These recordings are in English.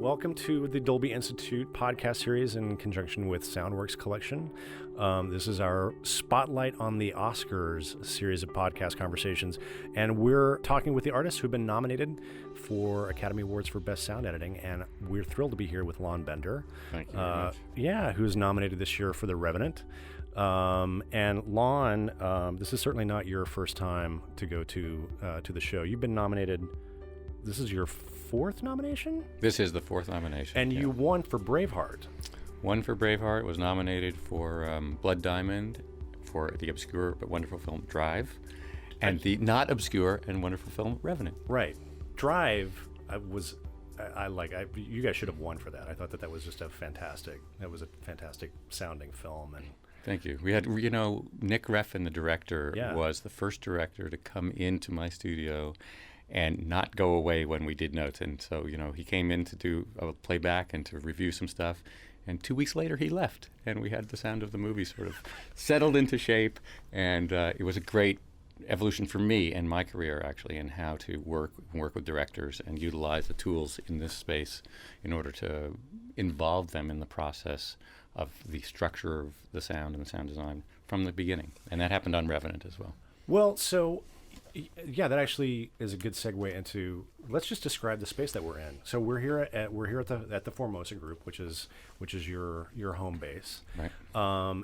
Welcome to the Dolby Institute podcast series in conjunction with Soundworks Collection. This is our Spotlight on the Oscars series of podcast conversations, and we're talking with the artists who've been nominated for Academy Awards for Best Sound Editing, and we're thrilled to be here with Lon Bender. Thank you very much. Yeah, who's nominated this year for The Revenant. And Lon, this is certainly not your first time to go to the show. You've been nominated. This is your fourth nomination? This is the fourth nomination. And you won for Braveheart. Won for Braveheart, was nominated for Blood Diamond, for the obscure but wonderful film Drive, and the not obscure and wonderful film Revenant. Right. Drive you guys should have won for that. I thought that was just a fantastic sounding film. And thank you. We had, Nick Refn, the director, was the first director to come into my studio and not go away when we did notes. And so, he came in to do a playback and to review some stuff. And 2 weeks later, he left. And we had the sound of the movie sort of settled into shape. And it was a great evolution for me and my career, actually, in how to work with directors and utilize the tools in this space in order to involve them in the process of the structure of the sound and the sound design from the beginning. And that happened on Revenant as well. Well, so... yeah, that actually is a good segue into. Let's just describe the space that we're in. So we're here at the Formosa Group, which is your home base. Right.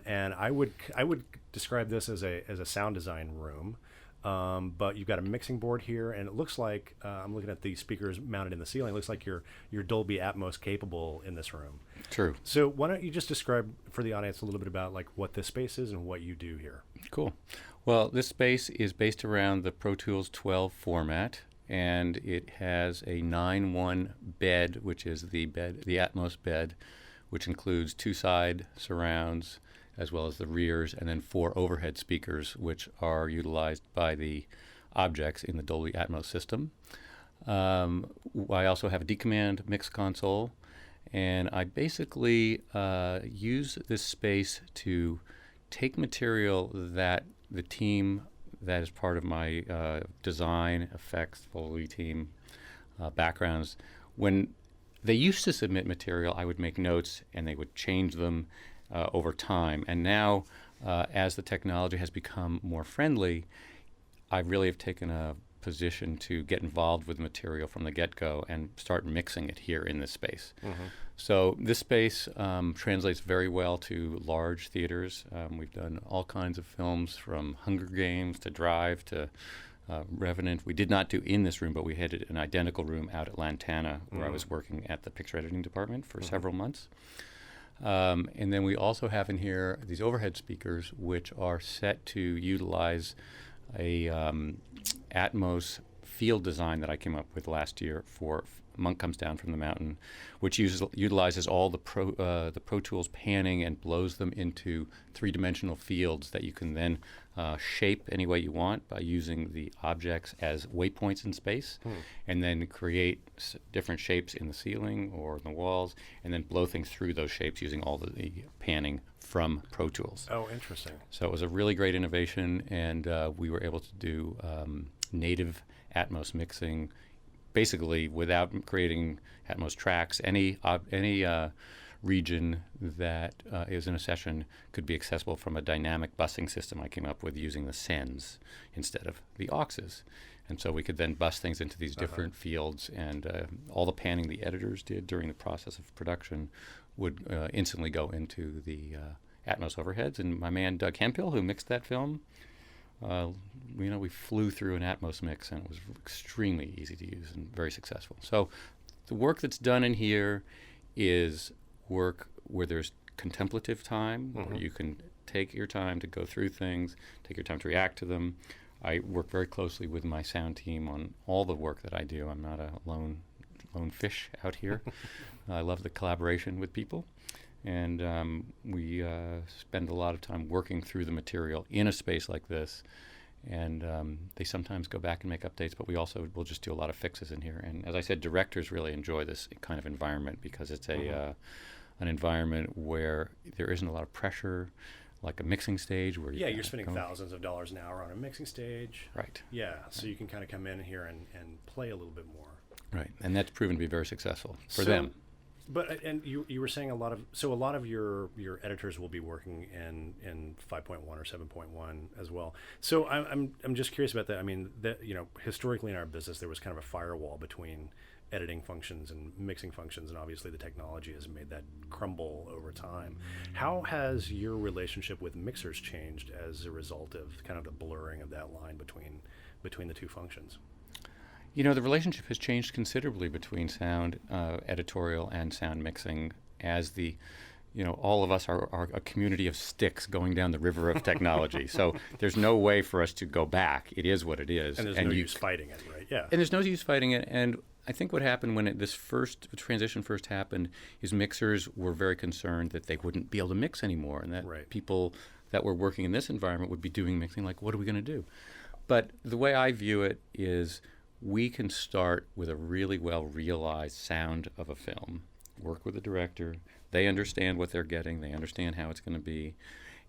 And I would describe this as a sound design room. But you've got a mixing board here, and it looks like I'm looking at the speakers mounted in the ceiling. It looks like you're Dolby Atmos capable in this room. True. So why don't you just describe for the audience a little bit about like what this space is and what you do here? Cool. Well, this space is based around the Pro Tools 12 format, and it has a 9-1 bed, which is the Atmos bed, which includes 2 side surrounds, as well as the rears, and then 4 overhead speakers, which are utilized by the objects in the Dolby Atmos system. I also have a D-Command mix console, and I basically use this space to take material that the team that is part of my design, effects, Foley team, backgrounds, when they used to submit material, I would make notes and they would change them over time. And now, as the technology has become more friendly, I really have taken a position to get involved with material from the get-go and start mixing it here in this space. Mm-hmm. So this space translates very well to large theaters. We've done all kinds of films, from Hunger Games to Drive to Revenant. We did not do in this room, but we had an identical room out at Lantana, where I was working at the picture editing department for several months. And then we also have in here these overhead speakers, which are set to utilize a Atmos field design that I came up with last year for Monk Comes Down from the Mountain, which utilizes all the Pro Tools panning and blows them into 3-dimensional fields that you can then shape any way you want by using the objects as waypoints in space, and then create different shapes in the ceiling or in the walls, and then blow things through those shapes using all the panning from Pro Tools. Oh, interesting. So it was a really great innovation, and we were able to do native Atmos mixing, basically without creating Atmos tracks. Any region that is in a session could be accessible from a dynamic busing system I came up with using the sends instead of the auxes. And so we could then bus things into these different fields, and all the panning the editors did during the process of production would instantly go into the Atmos overheads. And my man Doug Hemphill, who mixed that film, we flew through an Atmos mix, and it was extremely easy to use and very successful. So the work that's done in here is work where there's contemplative time, where you can take your time to go through things, take your time to react to them. I work very closely with my sound team on all the work that I do. I'm not a lone fish out here. I love the collaboration with people. And we spend a lot of time working through the material in a space like this. And they sometimes go back and make updates, but we also will just do a lot of fixes in here. And as I said, directors really enjoy this kind of environment because it's an environment where there isn't a lot of pressure, like a mixing stage where you're spending thousands of dollars an hour on a mixing stage. Right. Yeah, so you can kind of come in here and play a little bit more. Right, and that's proven to be very successful for them. But and you were saying a lot of your editors will be working in 5.1 or 7.1 as well. So I'm just curious about that. I mean, that historically in our business there was kind of a firewall between editing functions and mixing functions, and obviously the technology has made that crumble over time. How has your relationship with mixers changed as a result of kind of the blurring of that line between the two functions? The relationship has changed considerably between sound editorial and sound mixing as all of us are a community of sticks going down the river of technology. So there's no way for us to go back. It is what it is. And there's no use fighting it, right? Yeah. And there's no use fighting it. And I think what happened when this transition first happened is mixers were very concerned that they wouldn't be able to mix anymore, and that people that were working in this environment would be doing mixing. Like, what are we going to do? But the way I view it is we can start with a really well-realized sound of a film, work with the director. They understand what they're getting. They understand how it's going to be.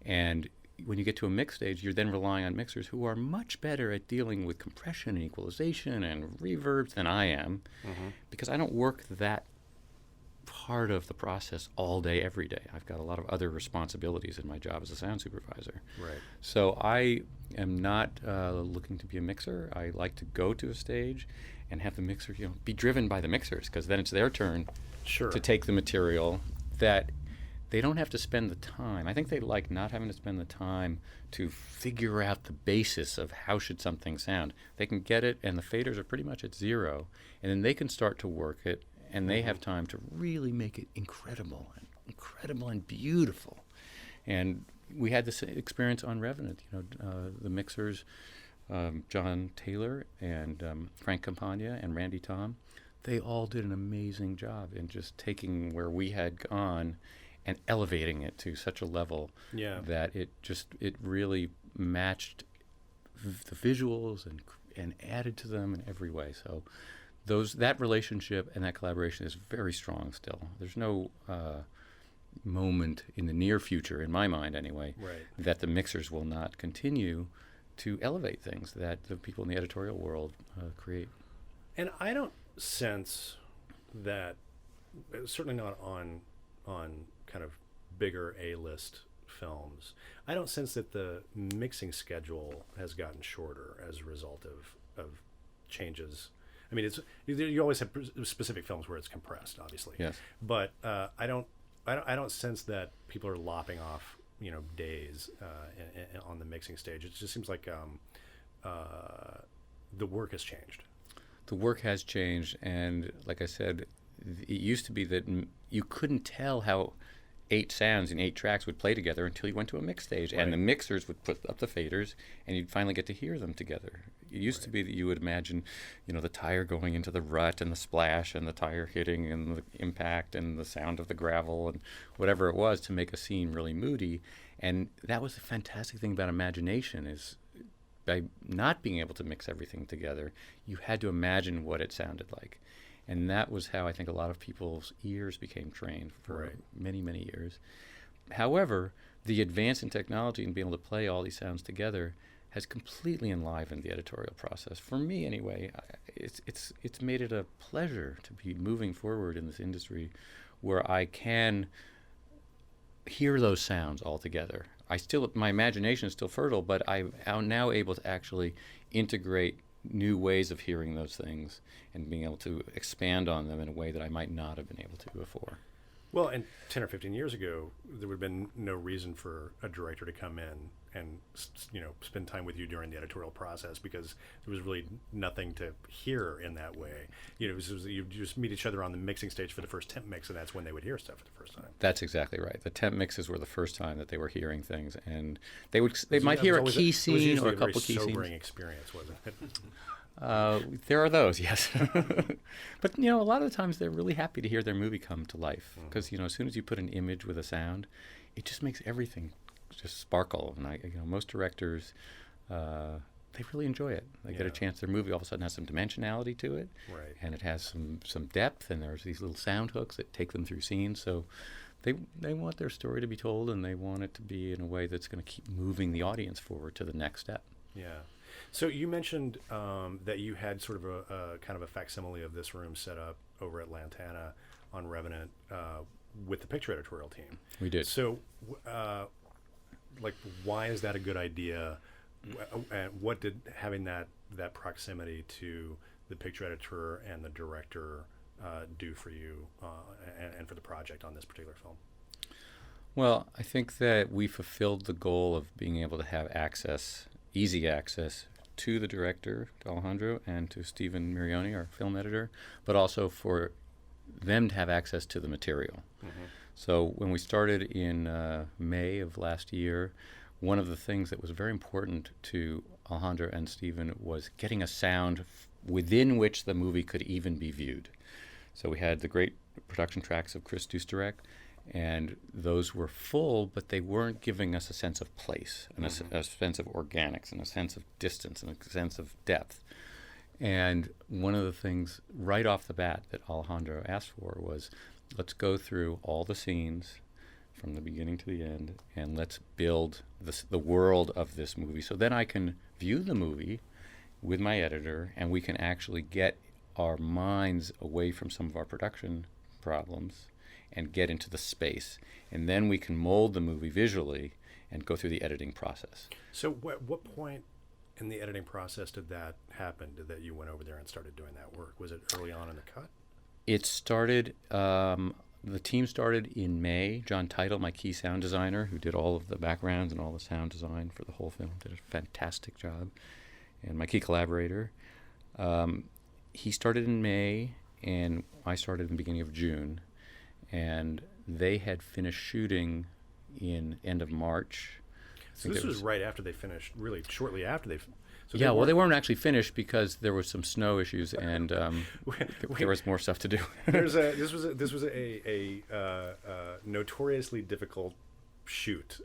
And when you get to a mix stage, you're then relying on mixers who are much better at dealing with compression and equalization and reverbs than I am, because I don't work that part of the process all day, every day. I've got a lot of other responsibilities in my job as a sound supervisor. Right. So I am not looking to be a mixer. I like to go to a stage and have the mixer, be driven by the mixers, because then it's their turn to take the material that they don't have to spend the time. I think they like not having to spend the time to figure out the basis of how should something sound. They can get it, and the faders are pretty much at zero, and then they can start to work it, and they have time to really make it incredible and beautiful. And we had this experience on Revenant. The mixers, John Taylor and Frank Campagna and Randy Tom, they all did an amazing job in just taking where we had gone and elevating it to such a level that it really matched the visuals and added to them in every way. So that relationship and that collaboration is very strong still. There's no moment in the near future, in my mind anyway, that the mixers will not continue to elevate things that the people in the editorial world create. And I don't sense that, certainly not on kind of bigger A-list films, I don't sense that the mixing schedule has gotten shorter as a result of changes. I mean, you always have specific films where it's compressed, obviously. Yes. But I don't sense that people are lopping off days on the mixing stage. It just seems like the work has changed. The work has changed, and like I said, it used to be that you couldn't tell how 8 sounds in 8 tracks would play together until you went to a mix stage, and the mixers would put up the faders, and you'd finally get to hear them together. It used to be that you would imagine, the tire going into the rut and the splash and the tire hitting and the impact and the sound of the gravel and whatever it was to make a scene really moody. And that was the fantastic thing about imagination, is by not being able to mix everything together, you had to imagine what it sounded like. And that was how I think a lot of people's ears became trained for many, many years. However, the advance in technology and being able to play all these sounds together has completely enlivened the editorial process. For me, anyway, it's made it a pleasure to be moving forward in this industry where I can hear those sounds all together. My imagination is still fertile, but I'm now able to actually integrate new ways of hearing those things and being able to expand on them in a way that I might not have been able to before. Well, and 10 or 15 years ago, there would have been no reason for a director to come in and spend time with you during the editorial process, because there was really nothing to hear in that way. You just meet each other on the mixing stage for the first temp mix, and that's when they would hear stuff for the first time. That's exactly right. The temp mixes were the first time that they were hearing things, and they might hear a key scene or a couple key scenes. It was a very sobering experience, wasn't it? There are those, yes. But, a lot of the times they're really happy to hear their movie come to life, because, as soon as you put an image with a sound, it just makes everything just sparkle. And most directors, they really enjoy it. They get a chance. Their movie all of a sudden has some dimensionality to it, and it has some depth, and there's these little sound hooks that take them through scenes. So they want their story to be told, and they want it to be in a way that's going to keep moving the audience forward to the next step. Yeah. So you mentioned that you had sort of a kind of a facsimile of this room set up over at Lantana on Revenant with the picture editorial team. We did. So, like, why is that a good idea? And what did having that proximity to the picture editor and the director do for you and for the project on this particular film? Well, I think that we fulfilled the goal of being able to have easy access to the director, to Alejandro, and to Stephen Mirioni, our film editor, but also for them to have access to the material. Mm-hmm. So when we started in May of last year, one of the things that was very important to Alejandro and Stephen was getting a sound within which the movie could even be viewed. So we had the great production tracks of Chris Dusterek, and those were full, but they weren't giving us a sense of place, and a sense of organics, and a sense of distance, and a sense of depth. And one of the things right off the bat that Alejandro asked for was, let's go through all the scenes from the beginning to the end, and let's build the world of this movie. So then I can view the movie with my editor, and we can actually get our minds away from some of our production problems and get into the space. And then we can mold the movie visually and go through the editing process. So what point in the editing process did that happen? Did that you went over there and started doing that work? Was it early on in the cut? It started, the team started in May. John Title, my key sound designer, who did all of the backgrounds and all the sound design for the whole film, did a fantastic job. And my key collaborator. He started in May, and I started in the beginning of June. And they had finished shooting in end of March. So this was right after they finished, really shortly after they. So yeah, well, they weren't actually finished because there were some snow issues, and there was more stuff to do. This was a notoriously difficult shoot,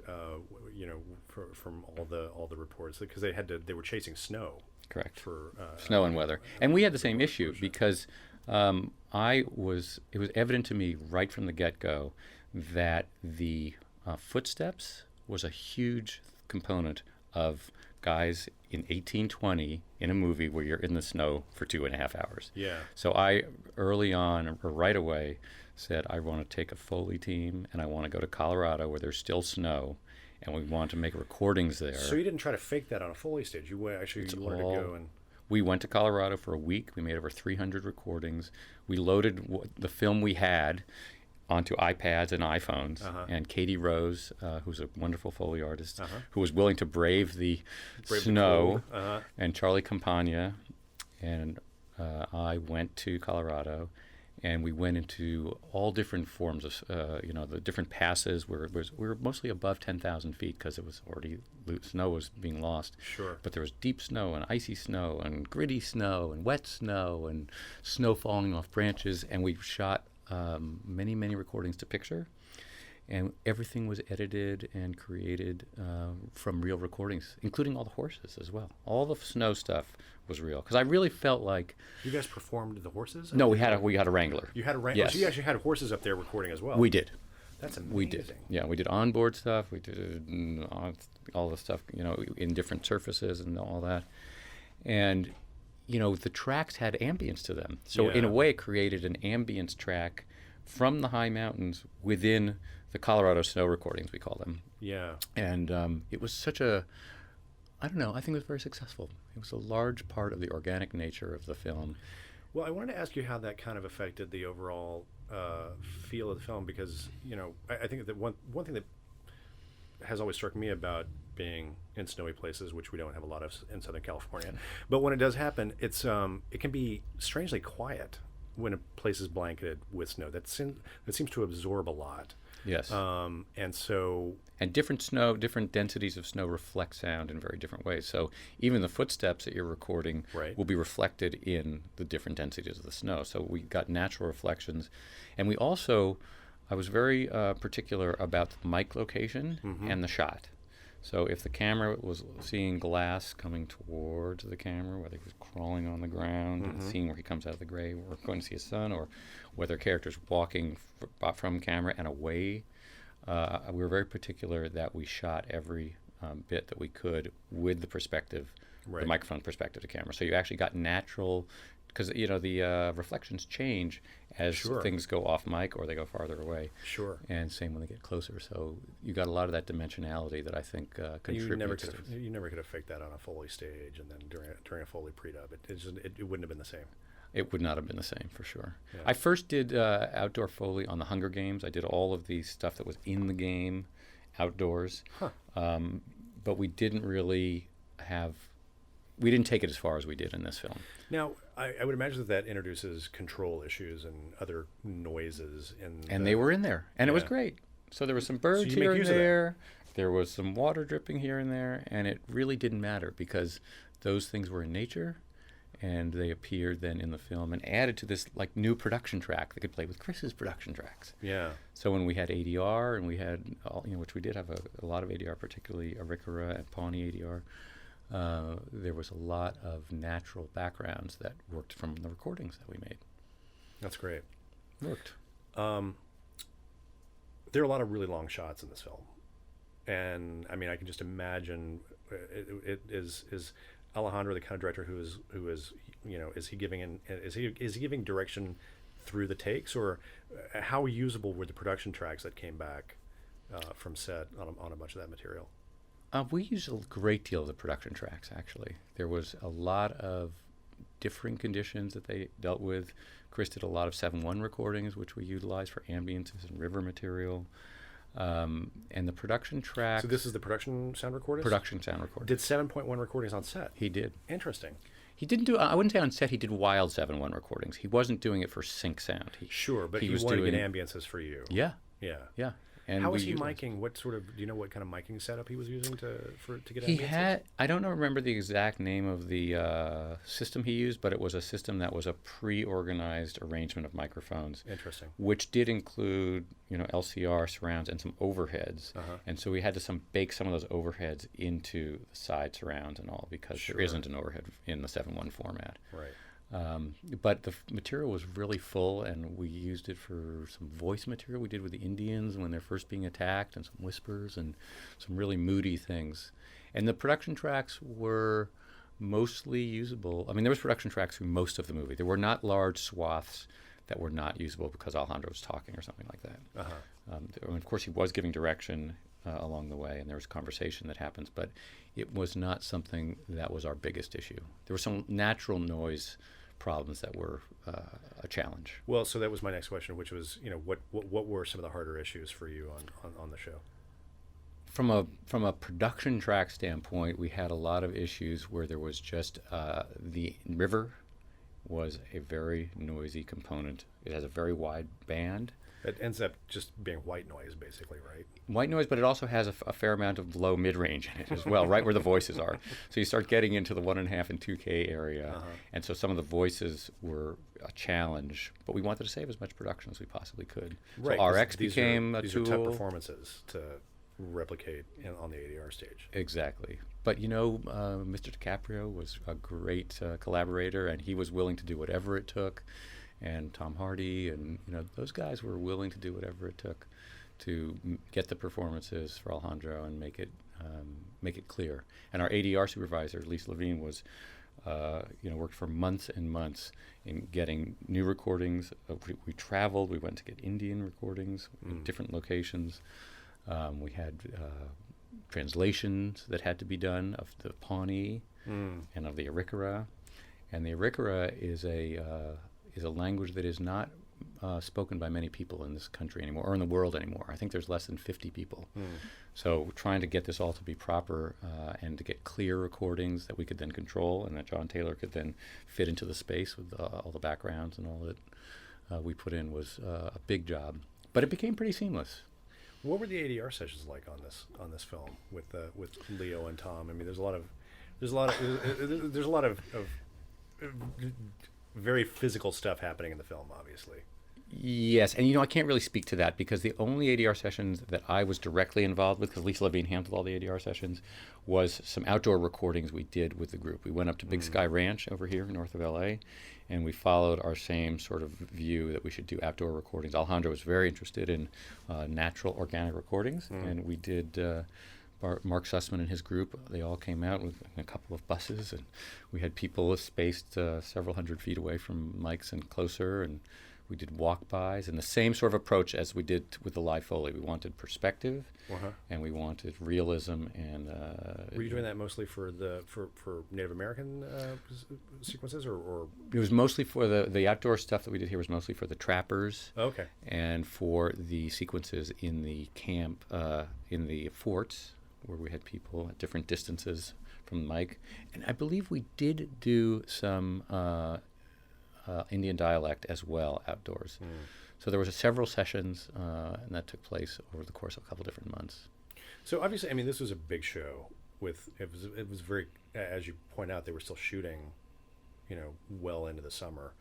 from all the reports, because they were chasing snow. Correct. For snow and weather, and we had the same issue because it was evident to me right from the get-go that the footsteps was a huge component of guys in 1820 in a movie where you're in the snow for 2.5 hours. Yeah. So I early on, or right away, said I want to take a Foley team and I want to go to Colorado where there's still snow, and we want to make recordings there. So you didn't try to fake that on a Foley stage. You wanted to go and. We went to Colorado for a week. We made over 300 recordings. We loaded the film we had onto iPads and iPhones. And Katie Rose, who's a wonderful Foley artist, who was willing to brave the snow, and Charlie Campagna, and I went to Colorado, and we went into all different forms of, the different passes. We were mostly above 10,000 feet because it was already, snow was being lost. Sure. But there was deep snow and icy snow and gritty snow and wet snow and snow falling off branches. And we shot many, many recordings to picture. And everything was edited and created from real recordings, including all the horses as well. All the snow stuff was real, because I really felt like. You guys performed the horses? No, we had a wrangler. You had a wrangler. Yes. So you actually had horses up there recording as well. We did. That's amazing. We did. Yeah, we did onboard stuff. We did all the stuff, in different surfaces and all that. And, the tracks had ambience to them. So in a way, it created an ambience track from the high mountains within the Colorado snow recordings, we call them. Yeah. And it was such I think it was very successful. It was a large part of the organic nature of the film. Well, I wanted to ask you how that kind of affected the overall feel of the film, because, I think that one thing that has always struck me about being in snowy places, which we don't have a lot of in Southern California, but when it does happen, it can be strangely quiet when a place is blanketed with snow. That seems to absorb a lot. Yes. And different densities of snow reflect sound in very different ways. So even the footsteps that you're recording will be reflected in the different densities of the snow. So we got natural reflections. And we also, I was very particular about the mic location and the shot. So if the camera was seeing glass coming towards the camera, whether he was crawling on the ground, and the scene where he comes out of the gray, we're going to see his son, or whether characters walking from camera and away, we were very particular that we shot every bit that we could with the perspective, the microphone perspective to camera. So you actually got natural because the reflections change as things go off mic or they go farther away. Sure. And same when they get closer. So you got a lot of that dimensionality that I think contributes. You never could have faked that on a Foley stage, and then during a Foley pre-dub, it wouldn't have been the same. It would not have been the same, for sure. Yeah. I first did outdoor Foley on the Hunger Games. I did all of the stuff that was in the game outdoors. Huh. But we didn't really we didn't take it as far as we did in this film. Now, I would imagine that introduces control issues and other noises. And they were in there, and it was great. So there was some birds here and there. There was some water dripping here and there, and it really didn't matter because those things were in nature. And they appeared then in the film and added to this like new production track that could play with Chris's production tracks. Yeah. So when we had ADR and we had, which we did have a lot of ADR, particularly Arikara and Pawnee ADR, there was a lot of natural backgrounds that worked from the recordings that we made. That's great. Worked. There are a lot of really long shots in this film. And I mean, I can just imagine it is Alejandro the kind of director who is is he giving direction through the takes, or how usable were the production tracks that came back from set on a bunch of that material? We used a great deal of the production tracks, actually. There was a lot of differing conditions that they dealt with. Chris did a lot of 7.1 recordings, which we utilized for ambiences and river material. And the production track. So this is the production sound recordings? Production sound recordings. Did 7.1 recordings on set? He did. Interesting. He didn't do, I wouldn't say on set he did wild 7.1 recordings. He wasn't doing it for sync sound. But he wanted to get ambiences for you. Yeah. Yeah. Yeah. And how was he miking? What sort of, do you know what kind of miking setup he was using to get ambiences? He had, I don't remember the exact name of the system he used, but it was a system that was a pre-organized arrangement of microphones. Interesting. Which did include, LCR surrounds and some overheads. And so we had to bake some of those overheads into the side surrounds and all, because there isn't an overhead in the 7.1 format. Right. But the material was really full, and we used it for some voice material we did with the Indians when they're first being attacked, and some whispers and some really moody things. And the production tracks were mostly usable. I mean, there was production tracks through most of the movie. There were not large swaths that were not usable because Alejandro was talking or something like that. And of course, he was giving direction along the way, and there was conversation that happens, but it was not something that was our biggest issue. There were some natural noise problems that were a challenge. Well, so that was my next question, which was, what were some of the harder issues for you on the show? From a production track standpoint, we had a lot of issues where there was just the river was a very noisy component. It has a very wide band. It ends up just being white noise, basically, right? White noise, but it also has a fair amount of low mid-range in it as well, right where the voices are. So you start getting into the 1.5 and 2K area, and so some of the voices were a challenge, but we wanted to save as much production as we possibly could. Right, so RX became a tool. These are tough performances to replicate on the ADR stage. Exactly. But Mr. DiCaprio was a great collaborator, and he was willing to do whatever it took. And Tom Hardy, and those guys were willing to do whatever it took to get the performances for Alejandro and make it clear. And our ADR supervisor, Lisa Levine, was worked for months and months in getting new recordings. We traveled. We went to get Indian recordings in different locations. We had translations that had to be done of the Pawnee and of the Arikara. And the Arikara is a language that is not spoken by many people in this country anymore, or in the world anymore. I think there's less than 50 people. So trying to get this all to be proper and to get clear recordings that we could then control and that John Taylor could then fit into the space with all the backgrounds and all that we put in was a big job. But it became pretty seamless. What were the ADR sessions like on this film with Leo and Tom? I mean, there's a lot of very physical stuff happening in the film, obviously. Yes, and I can't really speak to that because the only ADR sessions that I was directly involved with, because Lisa Levine handled all the ADR sessions, was some outdoor recordings we did with the group. We went up to Big Sky Ranch over here north of LA, and we followed our same sort of view that we should do outdoor recordings. Alejandro was very interested in natural organic recordings, and we did Mark Sussman and his group, they all came out with a couple of buses, and we had people spaced several hundred feet away from mics and closer, and we did walk-bys, and the same sort of approach as we did with the live Foley. We wanted perspective, and we wanted realism. And were you doing that mostly for Native American sequences, or it was mostly for the outdoor stuff that we did here was mostly for the trappers. Okay. And for the sequences in the camp, in the forts, where we had people at different distances from the mic. And I believe we did do some Indian dialect as well outdoors. So there was several sessions, and that took place over the course of a couple different months. So obviously, I mean, this was a big show. It was very, as you point out, they were still shooting, well into the summer,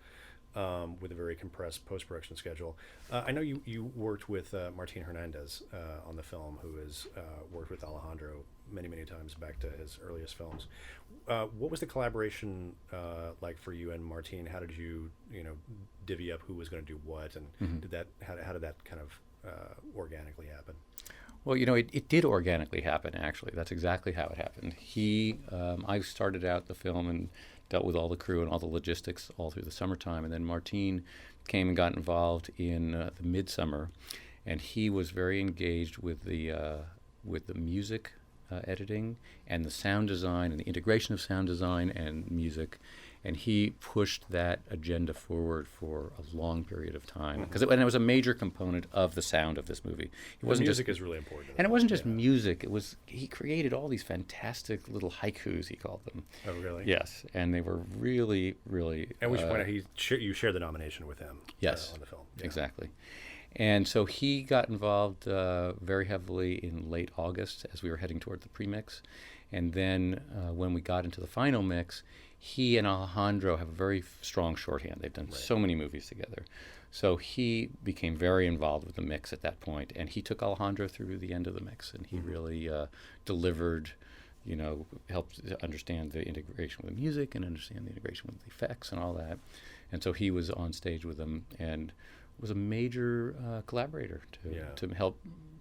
with a very compressed post-production schedule. I know you worked with Martin Hernandez on the film, who has worked with Alejandro many times back to his earliest films. What was the collaboration like for you and Martin? How did you divvy up who was going to do what, and how did that kind of organically happen? Well, it did organically happen, actually. That's exactly how it happened. I started out the film and dealt with all the crew and all the logistics all through the summertime, and then Martin came and got involved in the midsummer, and he was very engaged with the music editing and the sound design and the integration of sound design and music, and he pushed that agenda forward for a long period of time because it was a major component of the sound of this movie. Music is really important, and it wasn't just music. He created all these fantastic little haikus, he called them. Oh, really? Yes, and they were really. At which point you shared the nomination with him. Yes, on the film. Yeah. Exactly. And so he got involved very heavily in late August as we were heading toward the premix. And then when we got into the final mix, he and Alejandro have a very strong shorthand. They've done so many movies together. So he became very involved with the mix at that point. And he took Alejandro through the end of the mix. And he really delivered, helped understand the integration with the music and understand the integration with the effects and all that. And so he was on stage with them and was a major collaborator to help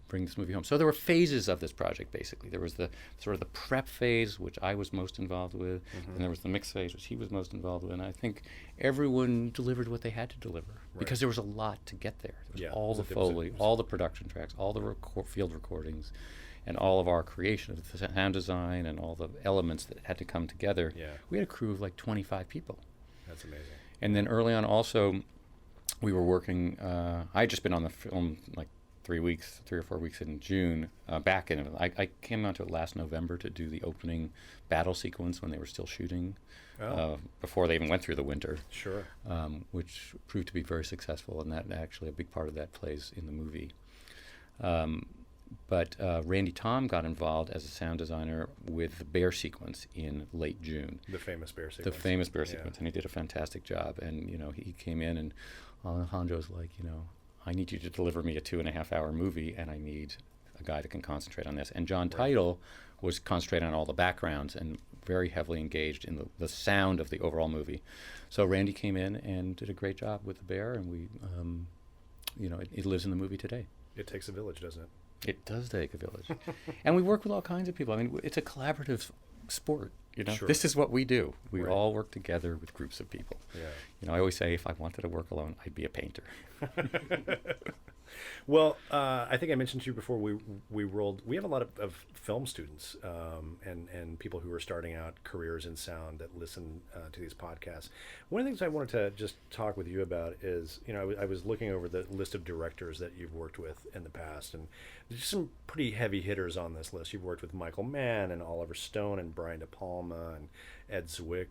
bring this movie home. So there were phases of this project, basically. There was the sort of the prep phase, which I was most involved with, and there was the mix phase, which he was most involved with. And I think everyone delivered what they had to deliver because there was a lot to get there. There was all the Foley, all the production tracks, all the field recordings, and all of our creation of the sound design and all the elements that had to come together. Yeah. We had a crew of like 25 people. That's amazing. And then early on also, we were working, I had just been on the film like 3 or 4 weeks in June, back in it. I came onto it last November to do the opening battle sequence when they were still shooting, before they even went through the winter. Sure. Which proved to be very successful, and that actually a big part of that plays in the movie. But Randy Tom got involved as a sound designer with the bear sequence in late June. The famous bear sequence. The famous bear sequence, and he did a fantastic job. And, he came in, and Alejandro's like, I need you to deliver me a 2.5-hour movie, and I need a guy that can concentrate on this. And John Title was concentrating on all the backgrounds and very heavily engaged in the sound of the overall movie. So Randy came in and did a great job with the bear, and we, it lives in the movie today. It takes a village, doesn't it? It does take a village. And we work with all kinds of people. I mean, it's a collaborative sport. Sure. This is what we do. We all work together with groups of people. Yeah. I always say if I wanted to work alone, I'd be a painter. Well, I think I mentioned to you before we have a lot of film students and people who are starting out careers in sound that listen to these podcasts. One of the things I wanted to just talk with you about is, I was looking over the list of directors that you've worked with in the past, and there's some pretty heavy hitters on this list. You've worked with Michael Mann and Oliver Stone and Brian De Palma and Ed Zwick,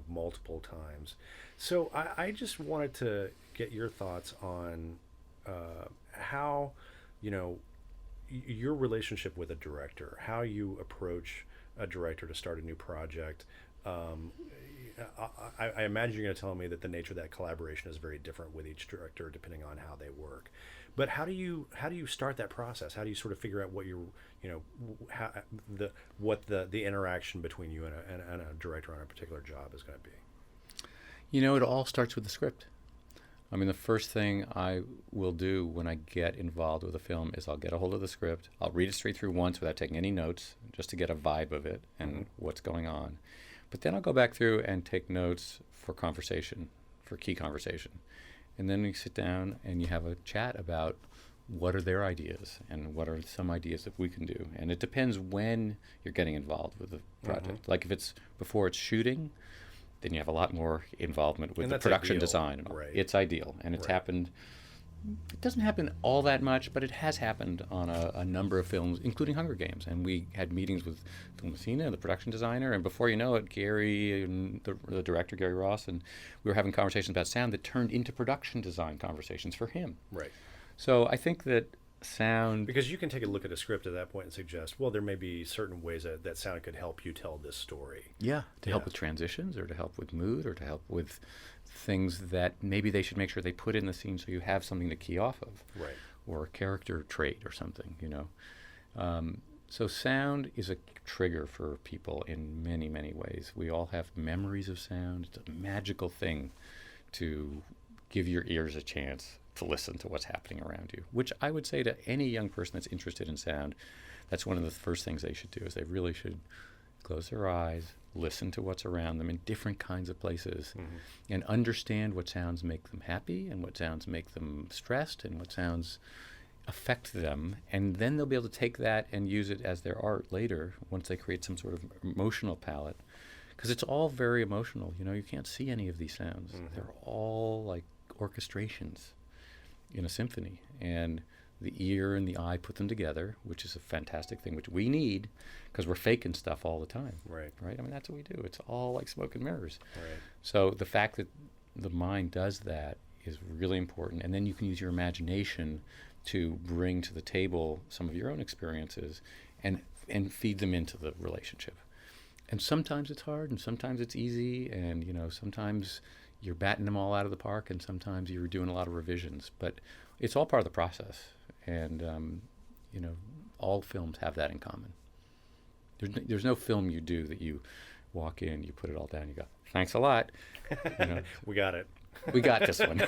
multiple times. So I just wanted to get your thoughts on how, your relationship with a director, how you approach a director to start a new project. I imagine you're going to tell me that the nature of that collaboration is very different with each director depending on how they work. But how do you start that process? How do you sort of figure out what the interaction between you and a director on a particular job is going to be? It all starts with the script. I mean, the first thing I will do when I get involved with a film is I'll get a hold of the script. I'll read it straight through once without taking any notes, just to get a vibe of it and what's going on. But then I'll go back through and take notes for conversation, for key conversation. And then we sit down and you have a chat about what are their ideas and what are some ideas that we can do. And it depends when you're getting involved with the project. Like if it's before it's shooting, then you have a lot more involvement with the production design. And all. Right. It's ideal. And it's happened. It doesn't happen all that much, but it has happened on a number of films, including Hunger Games. And we had meetings with Phil Messina, the production designer, and before you know it, Gary and the director, Gary Ross, and we were having conversations about sound that turned into production design conversations for him. Right. So I think that sound... Because you can take a look at a script at that point and suggest, well, there may be certain ways that sound could help you tell this story. Yeah, to help with transitions or to help with mood or to help with things that maybe they should make sure they put in the scene so you have something to key off of. Right. Or a character trait or something, you know. So sound is a trigger for people in many, many ways. We all have memories of sound. It's a magical thing to give your ears a chance to listen to what's happening around you, which I would say to any young person that's interested in sound, that's one of the first things they should do, is they really should close their eyes, listen to what's around them in different kinds of places, and understand what sounds make them happy and what sounds make them stressed and what sounds affect them. And then they'll be able to take that and use it as their art later once they create some sort of emotional palette. Because it's all very emotional. You know, you can't see any of these sounds. They're all like orchestrations in a symphony. And the ear and the eye put them together, which is a fantastic thing, which we need because we're faking stuff all the time. Right. Right? I mean, that's what we do. It's all like smoke and mirrors. Right. So the fact that the mind does that is really important. And then you can use your imagination to bring to the table some of your own experiences and feed them into the relationship. And sometimes it's hard and sometimes it's easy, and you know, sometimes you're batting them all out of the park and sometimes you're doing a lot of revisions, but it's all part of the process. And you know, all films have that in common. There's no film you do that you walk in, you put it all down, you go, thanks a lot. You know, We got it. we got this one.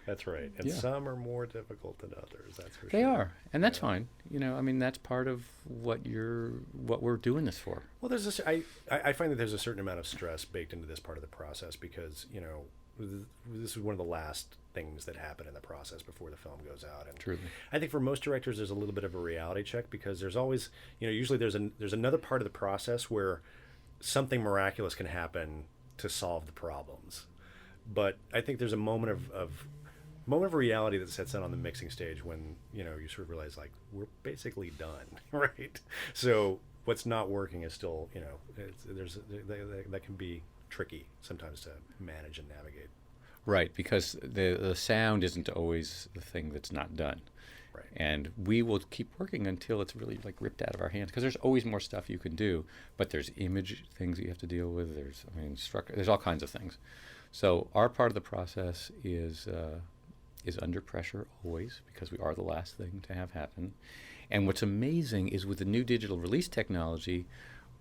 That's right. And some are more difficult than others, that's for sure. They are, and that's fine. You know, I mean, that's part of what we're doing this for. Well, there's I find that there's a certain amount of stress baked into this part of the process because, you know, this is one of the last things that happen in the process before the film goes out. And Truly. I think for most directors, there's a little bit of a reality check because there's always, you know, usually there's another part of the process where something miraculous can happen to solve the problems. But I think there's a moment of reality that sets in on the mixing stage when, you know, you sort of realize, like, we're basically done, right? So what's not working is still, you know, that can be tricky sometimes to manage and navigate. Right, because the sound isn't always the thing that's not done. Right. And we will keep working until it's really like ripped out of our hands, because there's always more stuff you can do, but there's image things that you have to deal with. There's all kinds of things. So our part of the process is under pressure always, because we are the last thing to have happen. And what's amazing is with the new digital release technology,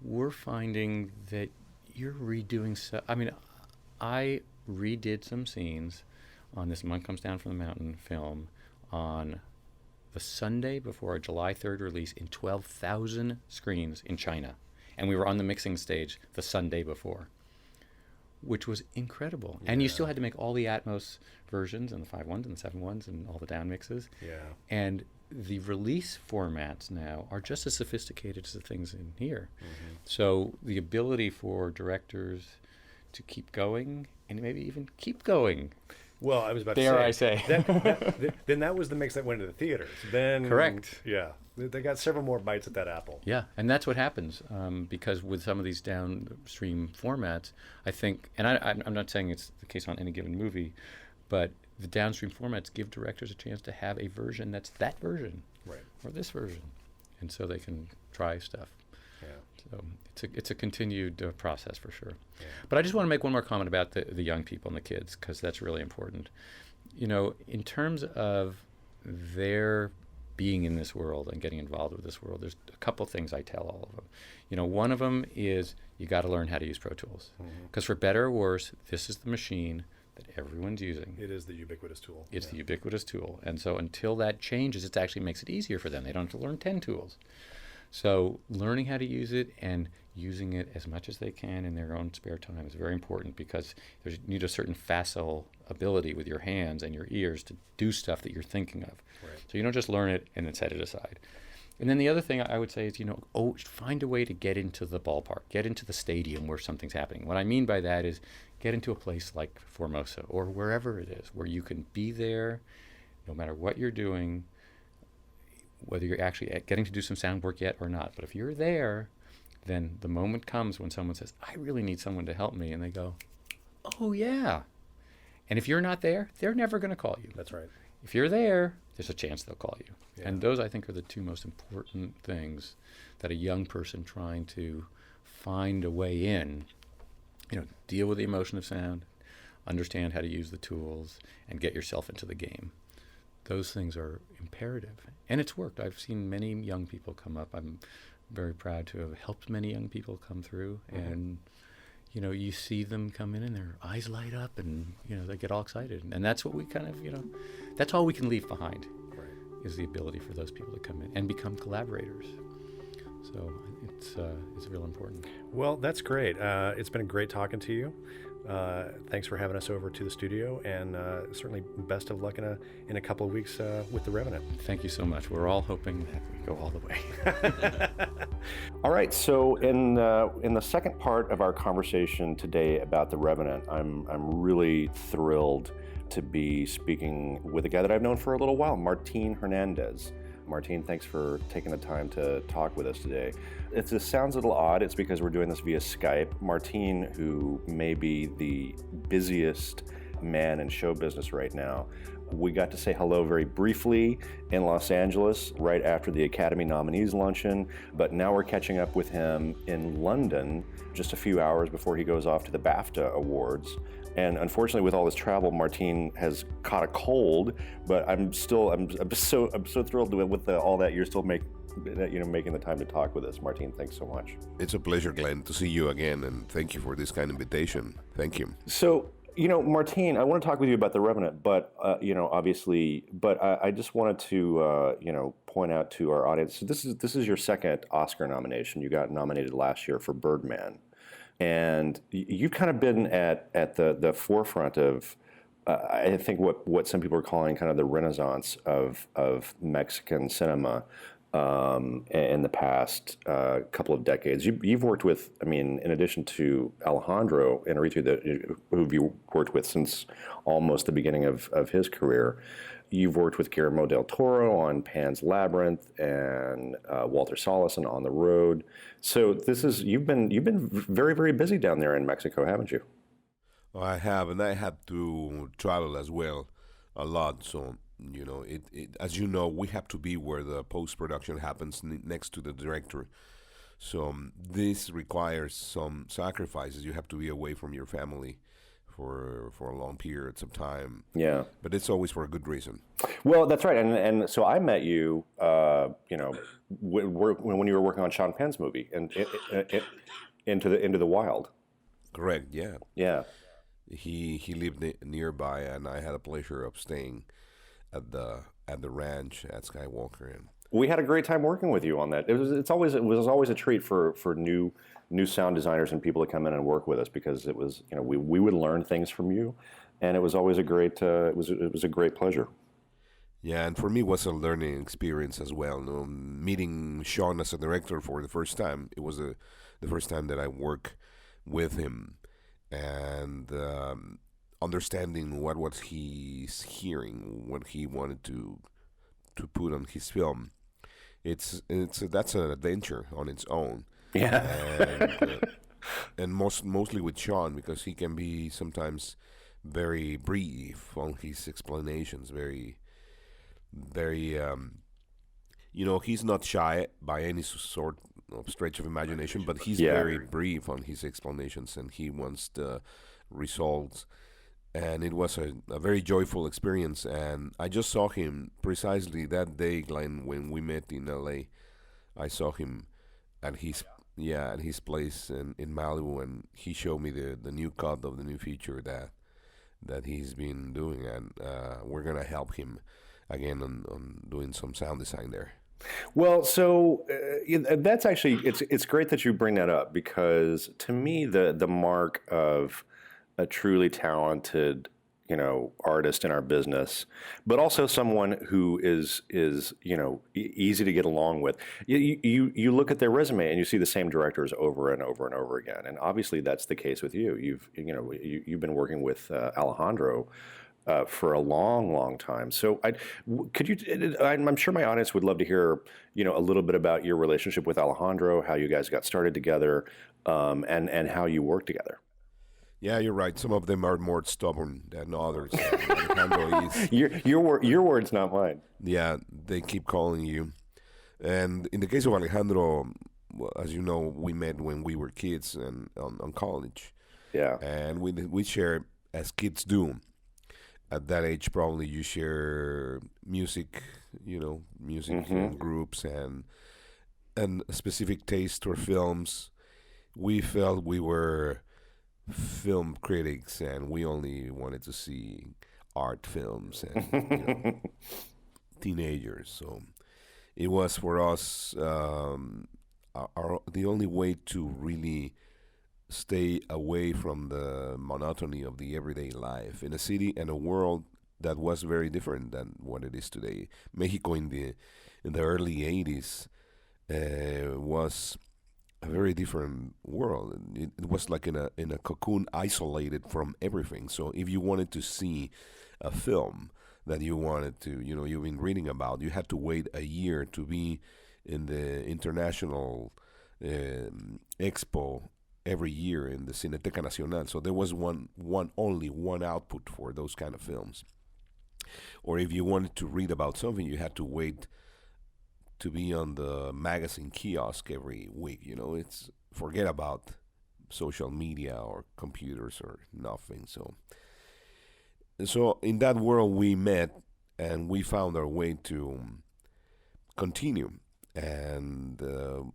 we're finding that you're redoing stuff. I mean, I redid some scenes on this Monk Comes Down from the Mountain film on the Sunday before our July 3rd release in 12,000 screens in China. And we were on the mixing stage the Sunday before, which was incredible. Yeah. And you still had to make all the Atmos versions and the 5.1s and the 7.1s and all the down mixes. Yeah. And the release formats now are just as sophisticated as the things in here. So the ability for directors to keep going and maybe even keep going. Well, I was about Dare to say. I say. Then that was the mix that went to the theaters. Then Correct. Yeah. They got several more bites at that apple. Yeah, and that's what happens because with some of these downstream formats, I think, and I'm not saying it's the case on any given movie, but the downstream formats give directors a chance to have a version that's that version, right, or this version, and so they can try stuff. Yeah. So it's a continued process for sure. Yeah. But I just want to make one more comment about the young people and the kids, because that's really important. You know, in terms of their being in this world and getting involved with this world, there's a couple things I tell all of them. You know, one of them is you got to learn how to use Pro Tools, because for better or worse, this is the machine that everyone's using. It is the ubiquitous tool. It's the ubiquitous tool. And so until that changes, it actually makes it easier for them. They don't have to learn 10 tools. So learning how to use it and using it as much as they can in their own spare time is very important, because you need a certain facile ability with your hands and your ears to do stuff that you're thinking of. Right. So you don't just learn it and then set it aside. And then the other thing I would say is, find a way to get into the ballpark, get into the stadium where something's happening. What I mean by that is get into a place like Formosa or wherever it is, where you can be there no matter what you're doing, whether you're actually getting to do some sound work yet or not. But if you're there, then the moment comes when someone says, I really need someone to help me, and they go, oh yeah. And if you're not there, they're never going to call you. That's right. If you're there, there's a chance they'll call you. Yeah. And those, I think, are the two most important things that a young person trying to find a way in, deal with the emotion of sound, understand how to use the tools, and get yourself into the game. Those things are imperative. And it's worked. I've seen many young people come up. I'm very proud to have helped many young people come through. Mm-hmm. And, you see them come in and their eyes light up and, they get all excited. And that's what we kind of, that's all we can leave behind, right, is the ability for those people to come in and become collaborators. So it's real important. Well, that's great. It's been great talking to you. Thanks for having us over to the studio, and certainly best of luck in a couple of weeks with the Revenant. Thank you so much. We're all hoping that we go all the way. All right. So in the second part of our conversation today about the Revenant, I'm really thrilled to be speaking with a guy that I've known for a little while, Martin Hernandez. Martin, thanks for taking the time to talk with us today. It sounds a little odd. It's because we're doing this via Skype. Martin, who may be the busiest man in show business right now, we got to say hello very briefly in Los Angeles right after the Academy nominees luncheon, but now we're catching up with him in London just a few hours before he goes off to the BAFTA Awards. And unfortunately, with all this travel, Martin has caught a cold. But I'm so thrilled with all that you're still making the time to talk with us. Martin, thanks so much. It's a pleasure, Glenn, to see you again, and thank you for this kind invitation. Thank you. So, Martin, I want to talk with you about the Revenant, but obviously, but I just wanted to point out to our audience. So this is your second Oscar nomination. You got nominated last year for Birdman. And you've kind of been at the forefront of, I think, what some people are calling kind of the renaissance of Mexican cinema in the past couple of decades. You've worked with, in addition to Alejandro Iñárritu, who you worked with since almost the beginning of his career, you've worked with Guillermo del Toro on Pan's Labyrinth and Walter Salles on The Road. So you've been very, very busy down there in Mexico, haven't you? I have, and I had to travel as well a lot. So, as you know, we have to be where the post-production happens next to the director. So this requires some sacrifices. You have to be away from your family for long periods of time. Yeah. But it's always for a good reason. Well, that's right. And so I met you, when you were working on Sean Penn's movie, and Into the Wild. Correct. Yeah. Yeah. He lived nearby, and I had a pleasure of staying at the ranch at Skywalker, and we had a great time working with you on that. It was always a treat for new sound designers and people to come in and work with us, because it was, we would learn things from you, and it was always a great it was a great pleasure. Yeah, and for me it was a learning experience as well. Meeting Sean as a director for the first time, it was the first time that I worked with him, and understanding what he's hearing, what he wanted to put on his film. That's an adventure on its own. Yeah. And mostly with Sean, because he can be sometimes very brief on his explanations, very, very, he's not shy by any sort of stretch of imagination, but he's very brief on his explanations, and he wants the results. And it was a very joyful experience, and I just saw him precisely that day, Glenn, when we met in L.A. I saw him at his place in Malibu, and he showed me the new cut of the new feature that he's been doing, and we're gonna help him again on doing some sound design there. Well, so that's actually it's great that you bring that up, because to me the mark of a truly talented artist in our business, but also someone who is easy to get along with. You look at their resume and you see the same directors over and over and over again, and obviously that's the case with you. You've been working with Alejandro for a long time. So I'm sure my audience would love to hear a little bit about your relationship with Alejandro, how you guys got started together, and how you work together. Yeah, you're right. Some of them are more stubborn than others. Alejandro is. Your words, not mine. Yeah, they keep calling you. And in the case of Alejandro, as you know, we met when we were kids and on college. Yeah. And we share, as kids do. At that age, probably you share music, groups and a specific taste for films. We felt we were film critics, and we only wanted to see art films and teenagers. So it was for us the only way to really stay away from the monotony of the everyday life in a city and a world that was very different than what it is today. Mexico in the early 80s was a very different world. It was like in a cocoon, isolated from everything. So if you wanted to see a film that you wanted to, you've been reading about, you had to wait a year to be in the international expo every year in the Cineteca Nacional. So there was only one output for those kind of films. Or if you wanted to read about something, you had to wait to be on the magazine kiosk every week. It's forget about social media or computers or nothing. So in that world we met, and we found our way to continue. And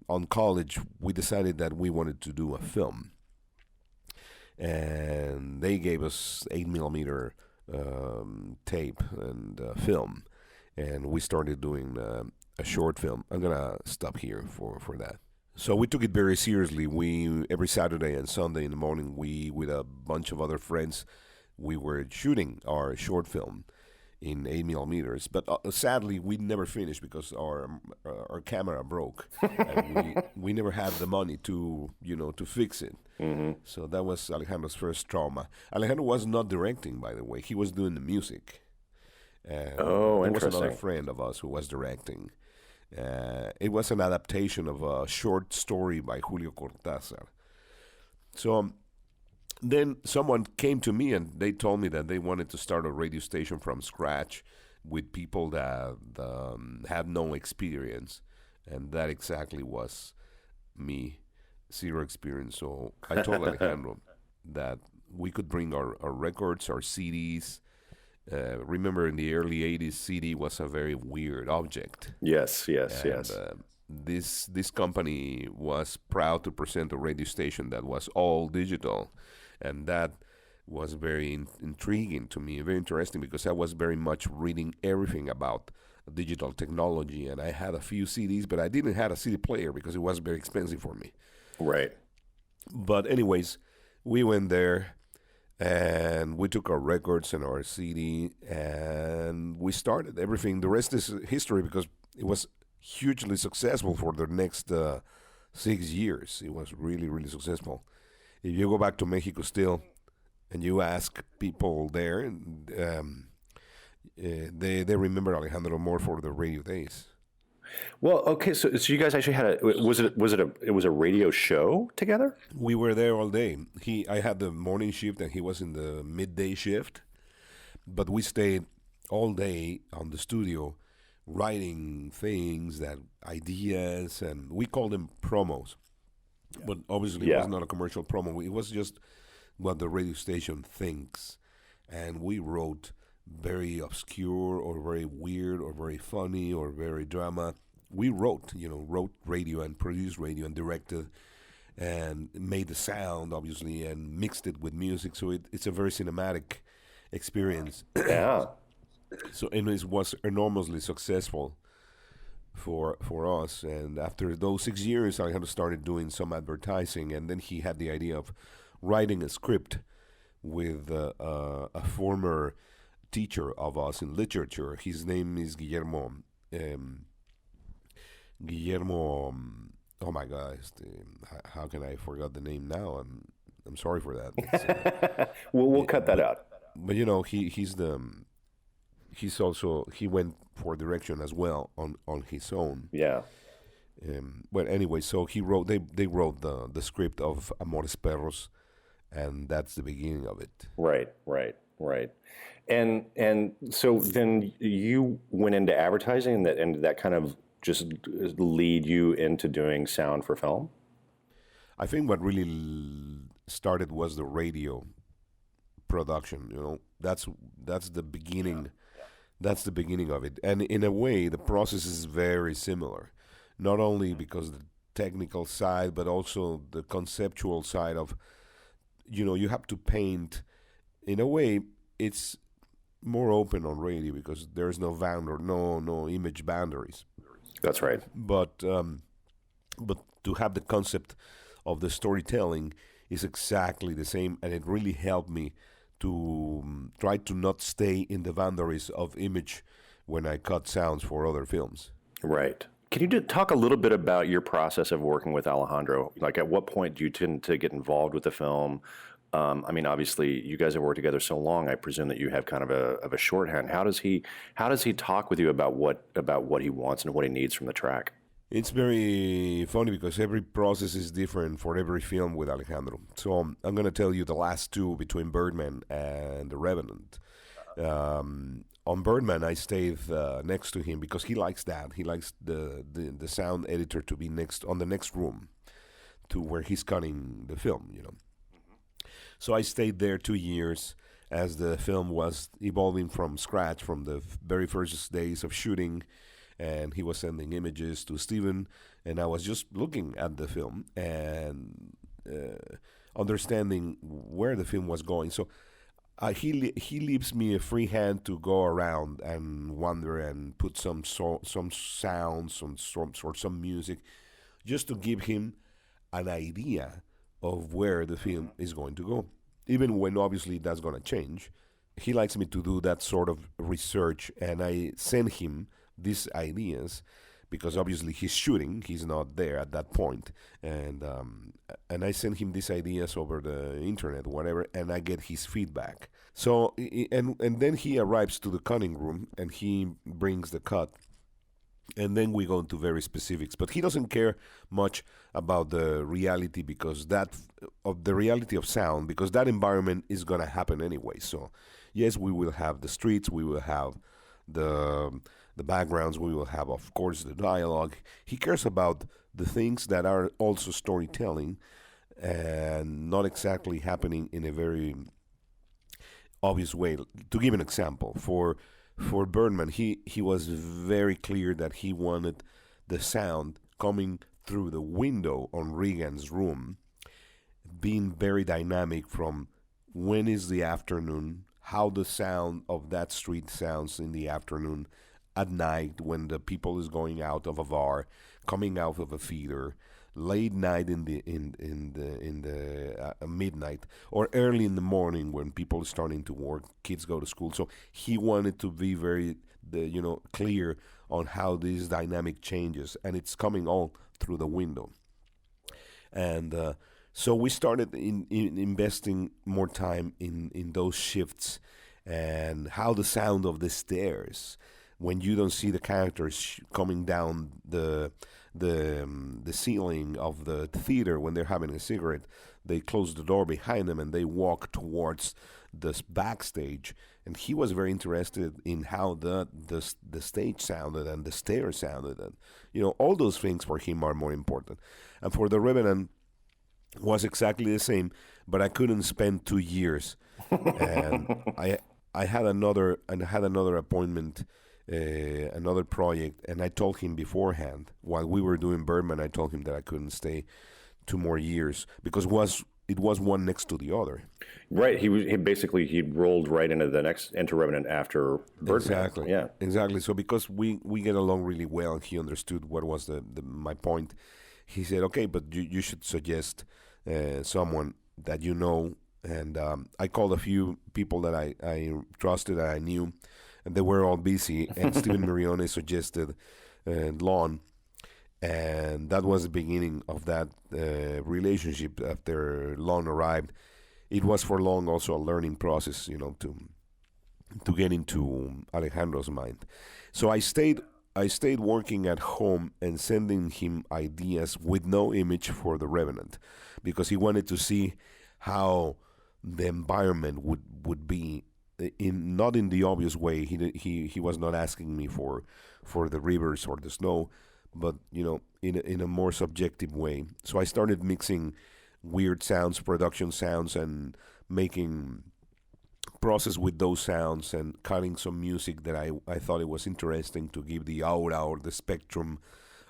on college, we decided that we wanted to do a film. And they gave us 8mm tape and film. And we started doing a short film. I'm going to stop here for that. So we took it very seriously. Every Saturday and Sunday in the morning, with a bunch of other friends, we were shooting our short film in 8mm, but sadly we never finished because our camera broke, and we never had the money to fix it. Mm-hmm. So that was Alejandro's first trauma. Alejandro was not directing, by the way; he was doing the music. There was another friend of us who was directing. It was an adaptation of a short story by Julio Cortázar. So then someone came to me and they told me that they wanted to start a radio station from scratch with people that had no experience. And that exactly was me, zero experience. So I told Alejandro that we could bring our records, our CDs. Remember in the early 80s, CD was a very weird object. Yes. This company was proud to present a radio station that was all digital. And that was very intriguing to me, very interesting, because I was very much reading everything about digital technology. And I had a few CDs, but I didn't have a CD player because it was very expensive for me. Right. But anyways, we went there and we took our records and our CD and we started everything. The rest is history because it was hugely successful for the next 6 years. It was really, really successful. If you go back to Mexico still, and you ask people there, they remember Alejandro more for the radio days. Well, okay, so you guys actually had it was a radio show together? We were there all day. I had the morning shift and he was in the midday shift, but we stayed all day on the studio writing things, ideas, and we called them promos. But obviously it was not a commercial promo. It was just what the radio station thinks. And we wrote very obscure or very weird or very funny or very drama. We wrote radio and produced radio and directed and made the sound, obviously, and mixed it with music. So it's a very cinematic experience. Yeah. So and it was enormously successful for us. And after those 6 years, I had started doing some advertising, and then he had the idea of writing a script with a former teacher of us in literature. His name is Guillermo. Guillermo. Oh my God! How can I forget the name now? I'm sorry for that. We'll cut that out. But he went for direction as well on his own. Yeah. But anyway, so they wrote the script of Amores Perros, and that's the beginning of it. Right. And so then you went into advertising, and that kind of just lead you into doing sound for film? I think what really started was the radio production. That's the beginning. That's the beginning of it. And in a way, the process is very similar, not only because the technical side, but also the conceptual side of, you have to paint. In a way, it's more open on radio because there's no no image boundaries. That's right. But to have the concept of the storytelling is exactly the same, and it really helped me to try to not stay in the boundaries of image when I cut sounds for other films. Right. Can you talk a little bit about your process of working with Alejandro? Like, at what point do you tend to get involved with the film? Obviously, you guys have worked together so long. I presume that you have kind of a shorthand. How does he talk with you about what he wants and what he needs from the track? It's very funny because every process is different for every film with Alejandro. So I'm going to tell you the last two between Birdman and The Revenant. On Birdman, I stayed next to him because he likes that. He likes the sound editor to be on the next room to where he's cutting the film, So I stayed there 2 years as the film was evolving from scratch, from the very first days of shooting, and he was sending images to Steven, and I was just looking at the film and understanding where the film was going. So he leaves me a free hand to go around and wander and put some sounds, some music, just to give him an idea of where the film is going to go. Even when obviously that's going to change, he likes me to do that sort of research, and I send him these ideas because obviously he's shooting, he's not there at that point, and I send him these ideas over the internet, whatever, and I get his feedback. So and then he arrives to the cutting room and he brings the cut. And then we go into very specifics, but he doesn't care much about the reality the reality of sound, because that environment is going to happen anyway. So, yes, we will have the streets, we will have the backgrounds, we will have, of course, the dialogue. He cares about the things that are also storytelling and not exactly happening in a very obvious way. To give an example, for Birdman, he was very clear that he wanted the sound coming through the window on Regan's room, being very dynamic from when is the afternoon, how the sound of that street sounds in the afternoon, at night when the people is going out of a bar, coming out of a theater, late night in the midnight, or early in the morning when people are starting to work, kids go to school. So he wanted to be very clear on how this dynamic changes, and it's coming all through the window. And so we started in investing more time in those shifts and how the sound of the stairs, when you don't see the characters coming down the ceiling of the theater when they're having a cigarette, they close the door behind them and they walk towards the backstage. And he was very interested in how the stage sounded and the stairs sounded, and all those things for him are more important. And for The Revenant was exactly the same, but I couldn't spend 2 years, and I had another appointment. Another project, and I told him beforehand while we were doing Birdman, I told him that I couldn't stay 2 more years because it was one next to the other. Right. He rolled right into Revenant after Birdman. Exactly. Yeah. Exactly. So because we get along really well, and he understood what was my point. He said, "Okay, but you should suggest someone that you know." And I called a few people that I trusted, that I knew, and they were all busy. And Steven Marione suggested Lon, and that was the beginning of that relationship. After Lon arrived, it was for Lon also a learning process, to get into Alejandro's mind. So I stayed working at home and sending him ideas with no image for the Revenant, because he wanted to see how the environment would be, not in the obvious way. He was not asking me for the rivers or the snow, but in a more subjective way. So I started mixing weird sounds, production sounds, and making process with those sounds, and cutting some music that I thought it was interesting to give the aura or the spectrum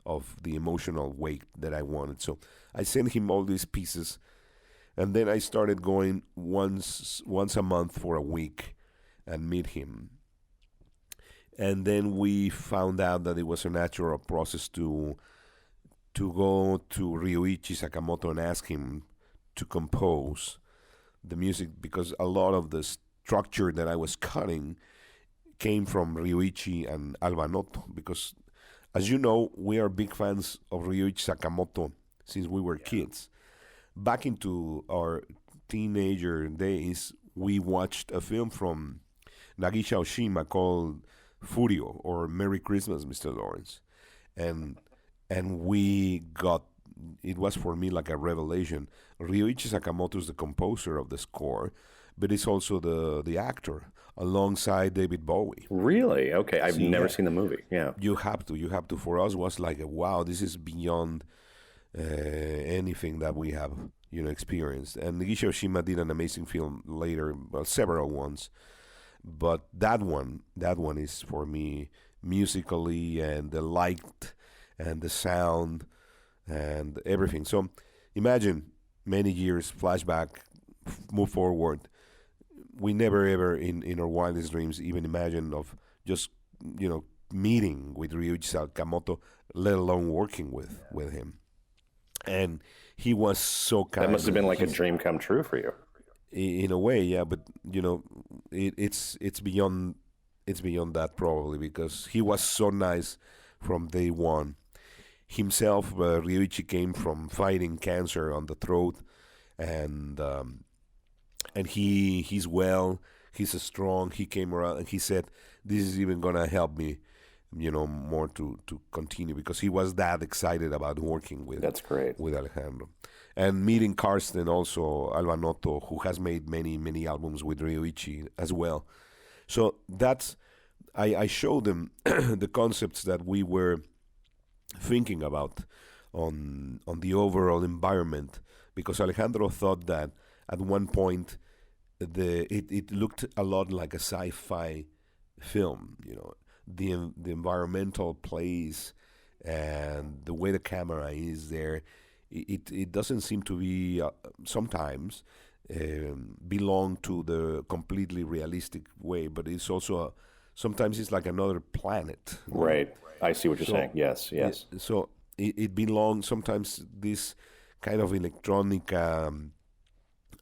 of the emotional weight that I wanted. So I sent him all these pieces, and then I started going once a month for a week and meet him. And then we found out that it was a natural process to go to Ryuichi Sakamoto and ask him to compose the music, because a lot of the structure that I was cutting came from Ryuichi and Albanotto, because, as you know, we are big fans of Ryuichi Sakamoto since we were kids. Back into our teenager days, we watched a film from Nagisa Oshima called Furio, or Merry Christmas, Mr. Lawrence. And we got, it was for me like a revelation. Ryuichi Sakamoto is the composer of the score, but it's also the actor alongside David Bowie. Really? Okay. I've never seen the movie. Yeah. You have to. For us, was like, wow, this is beyond anything that we have, experienced. And Nagisa Oshima did an amazing film later, well, several ones, but that one is for me musically, and the light and the sound and everything. So imagine many years, flashback, move forward. We never ever in our wildest dreams even imagined of just meeting with Ryuichi Sakamoto, let alone working with him. And he was so kind. That must have been like a dream come true for you. In a way, yeah, but it's beyond that, probably, because he was so nice from day one. Himself, Ryuichi came from fighting cancer on the throat, and he's well, he's strong. He came around and he said, "This is even gonna help me, more to continue," because he was that excited about working with. That's great. With Alejandro. And meeting Karsten, also Albanotto, who has made many albums with Ryuichi as well. So that's, I showed them the concepts that we were thinking about on the overall environment, because Alejandro thought that at one point it looked a lot like a sci-fi film, the environmental place and the way the camera is there. It doesn't seem to be sometimes belong to the completely realistic way, but it's also sometimes it's like another planet. Right. I see what you're saying. Yes. So it belongs, sometimes this kind of electronic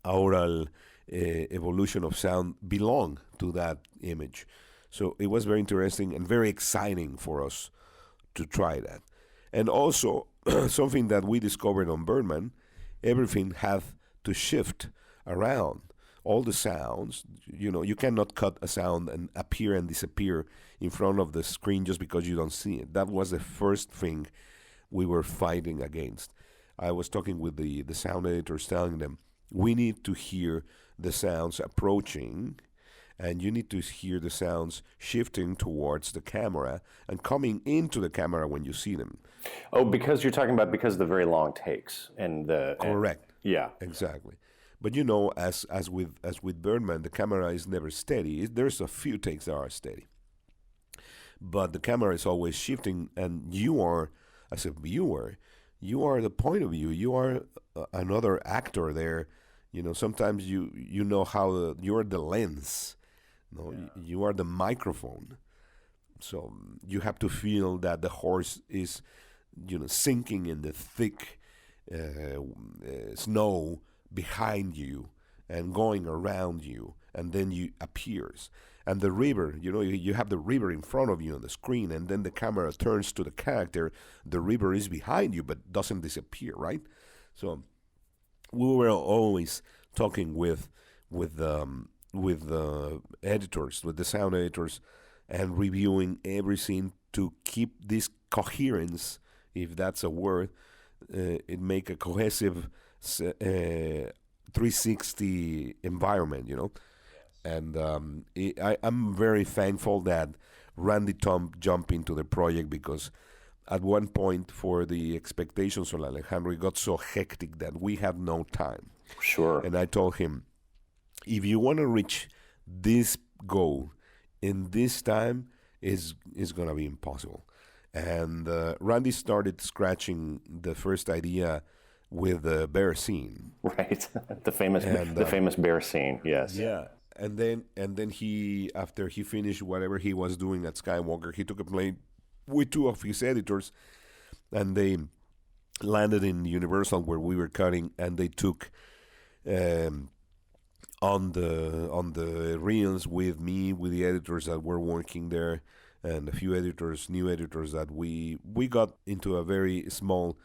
aural evolution of sound belong to that image. So it was very interesting and very exciting for us to try that. And also, something that we discovered on Birdman, everything had to shift around. All the sounds, you cannot cut a sound and appear and disappear in front of the screen just because you don't see it. That was the first thing we were fighting against. I was talking with the sound editors, telling them, we need to hear the sounds approaching, and you need to hear the sounds shifting towards the camera and coming into the camera when you see them. Oh, because you're talking about because of the very long takes and the correct. Yeah, exactly. But as with Birdman, the camera is never steady. There's a few takes that are steady, but the camera is always shifting, and you are, as a viewer, you are the point of view. You are another actor there Sometimes you know how you're the lens, you are the microphone. So you have to feel that the horse is, sinking in the thick snow behind you and going around you, and then you appears. And the river, you have the river in front of you on the screen, and then the camera turns to the character. The river is behind you, but doesn't disappear, right? So we were always talking with the editors, with the sound editors, and reviewing every scene to keep this coherence, if that's a word. It make a cohesive 360 environment, And I'm very thankful that Randy Tom jumped into the project, because at one point, for the expectations on Alejandro, it got so hectic that we had no time. Sure. And I told him, if you want to reach this goal in this time, is going to be impossible. And Randy started scratching the first idea with the bear scene. Right. the famous bear scene. Yes. Yeah. And then he, after he finished whatever he was doing at Skywalker, he took a plane with two of his editors, and they landed in Universal where we were cutting, and they took on the reels with me, with the editors that were working there, and a few new editors that we got into a very small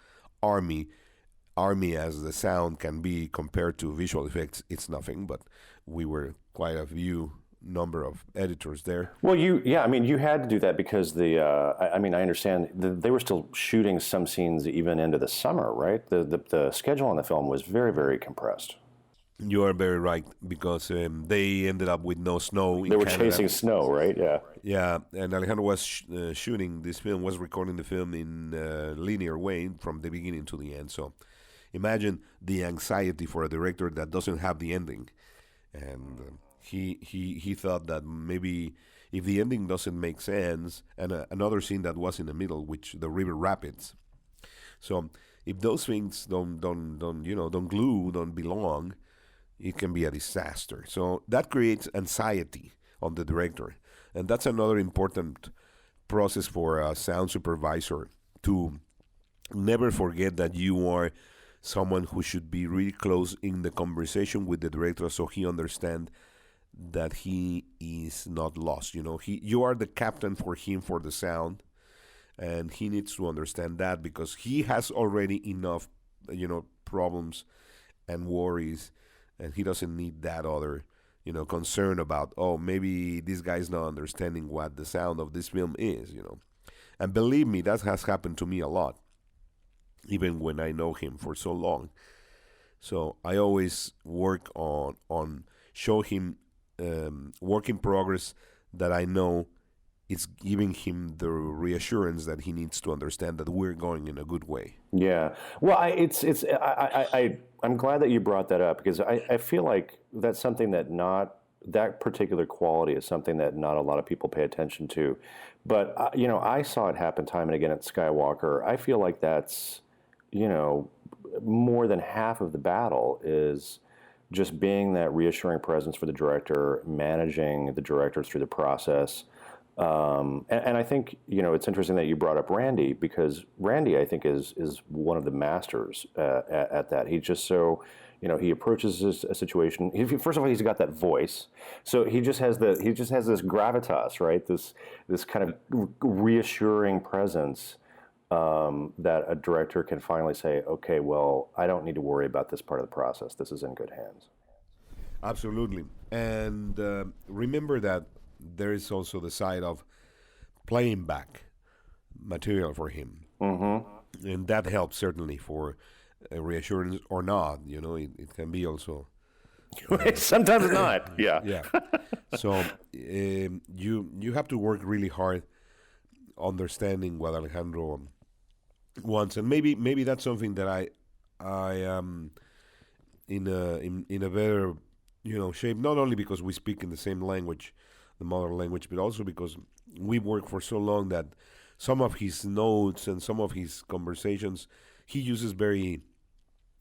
army as the sound can be compared to visual effects. It's nothing, but we were quite a few number of editors there. Well, you had to do that because I understand they were still shooting some scenes even into the summer, right? The schedule on the film was very, very compressed. You are very right, because they ended up with no snow. They were chasing snow, right? Yeah. Yeah, and Alejandro was shooting this film, was recording the film in a linear way from the beginning to the end. So imagine the anxiety for a director that doesn't have the ending. And he thought that maybe if the ending doesn't make sense, and another scene that was in the middle, which the river rapids. So if those things don't glue, don't belong, it can be a disaster. So that creates anxiety on the director. And that's another important process for a sound supervisor, to never forget that you are someone who should be really close in the conversation with the director, so he understands that he is not lost. You are the captain for him for the sound, and he needs to understand that, because he has already enough, problems and worries, and he doesn't need that other, concern about, maybe this guy's not understanding what the sound of this film is, And believe me, that has happened to me a lot, even when I know him for so long. So I always work on show him work in progress that I know it's giving him the reassurance that he needs to understand that we're going in a good way. Yeah. Well, I'm glad that you brought that up, because I feel like that's something that particular quality is something that not a lot of people pay attention to. But, I saw it happen time and again at Skywalker. I feel like that's, more than half of the battle is just being that reassuring presence for the director, managing the director through the process. And I think, it's interesting that you brought up Randy, because Randy, I think, is one of the masters at that. He's just so, he approaches a situation. First of all, he's got that voice, so he just has this gravitas, right? This kind of reassuring presence that a director can finally say, okay, well, I don't need to worry about this part of the process. This is in good hands. Absolutely. And remember that there is also the side of playing back material for him. Mm-hmm. And that helps certainly for reassurance or not. It can be also... Sometimes not, yeah. Yeah. So you have to work really hard understanding what Alejandro wants. And maybe that's something that I am in a better shape, not only because we speak in the same language, the mother language, but also because we work for so long that some of his notes and some of his conversations he uses very